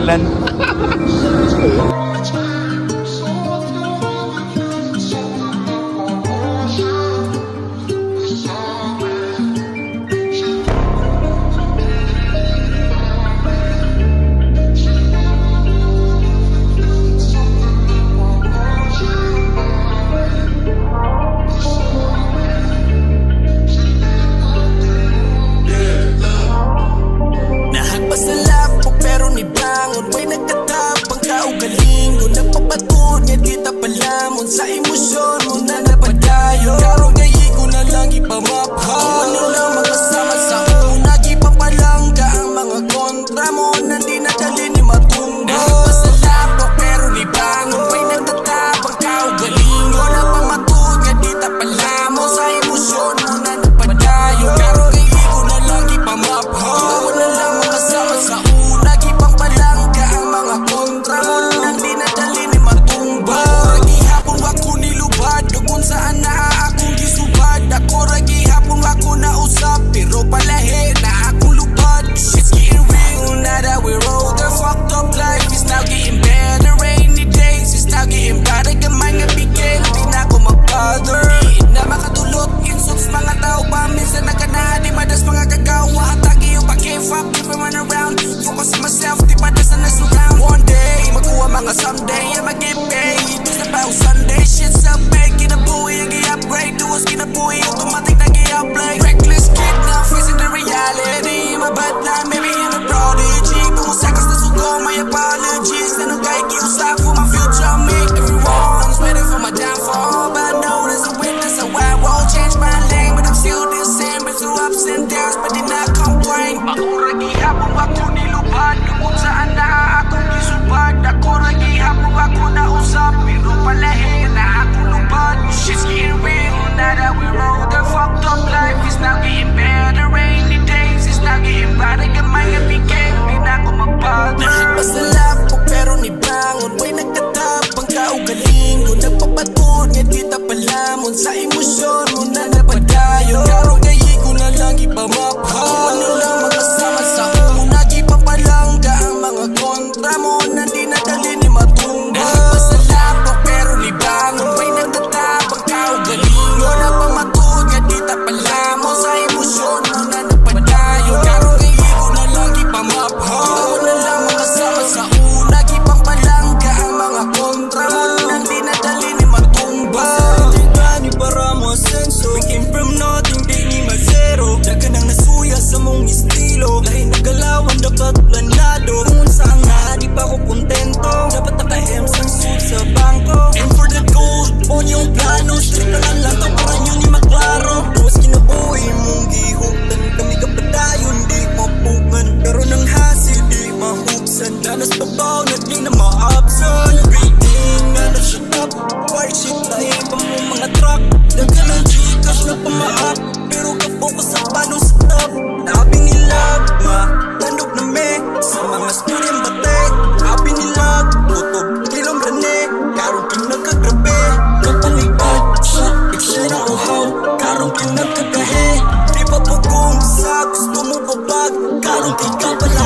pangalan. Sa emosyon mo na napadayo, karong gayi ko na lang ipamaphaw. Ano lang magkasama sa una, gipapalangga ang mga kontra mo. Nandi na dali ni matumba. Pasalapok pero ni bangon, may nagtatabang kaugalingo. Na pamatod nga di tapala mo. Sa emosyon mo na napadayo, karong gayi ko na lang ipamaphaw. Ano lang magkasama sa una, gipapalangga ang mga kontra mo. Nandi na dali ni matumba. Ako nilubad, kung saan na akong gisubad. Ako ragi hapon ako nausap, pero palahi na akong lubad. Shit's getting real now that we're older. Fucked up life is now getting better. Rainy days is now getting brighter. Gamay nga bigay, di na ako mag-bother. Di na makatulot, insults mga tao pa. Minsan nagkana, di madas mga kagawa. Hatagi yung pag-fuck, keep it run around. Focus on myself, di madas na nasuround. One day, magkuha mga someday, I mag-get paid. It's about Sunday, shit's up, back in a buoy, and upgrade. Do a skin a buoy, automatic na play. Reckless kid, now facing the reality. My bad line, maybe in a prodigy. Pumusakas na sugo, my apologies. Nanong kay kiusak for my future, make everyone's waiting for my downfall. But I know there's a witness, so I won't change my lane. But I'm still the same, but through ups and downs, but did not complain. Ako ragi hapon ako nilubad, kung saan na akong gisubad. Ako ragi hapon ako nausap, pero palahi na akong lubad. Shit's getting real now that we're older. Fucked up life is now getting better. Rainy days is now getting brighter. Gamay nga bigay, di na ako mag-bother. Pasalapok pero ni bangon, may nagtatapang kaugalingo. Nagpapatod nga di tapalamon. Sa emosyon mo na napadayon, karong gayi ko na lang ipamaphaw. Ano lang magkasama sa una, gipapalangga ang mga kontra mo. Nandi na dali ni matumba. Pasalapok pero ni bangon, may nagtatapang kaugalingo. Napamatod nga di tapalamon. Sa emosyon mo na napadayon, karong gayi ko na lang ipamaphaw. Ano lang magkasama sa una, gipapalangga ang mga kontra mo. Nandi na dali ni matumba. Ni para mo asenso, we came from nothing, di ni mazero. Dagan ang nasuya sa mong estilo, dahil nagalawan dapat planado. Kung saan nga di pa ko kontento, dapat naka-hem sang suit sa bangko. And for the gold, on yung plano, straight na lang to para nyo ni maklaro. Tuwas kinabuhi mong gihuktan, kami kapadayon di mapukan. Pero nang hasil di mahuksan, danas pabaw na di na ma-absan. Breathing na na-shut up, white shit na iba mo mga truck. Dagan ang Gcash na pamaak, pero ka-focus sa paano sa top. Sabi nila, tandog na me, sa mga student bate. Sabi nila, kutob, kilom rane, karong pinagkagrabe. Kapaligad, shit, iksya na uhaw, karong pinagkagahe. Di pa pagong sa gusto mo babag, karong di ka pala.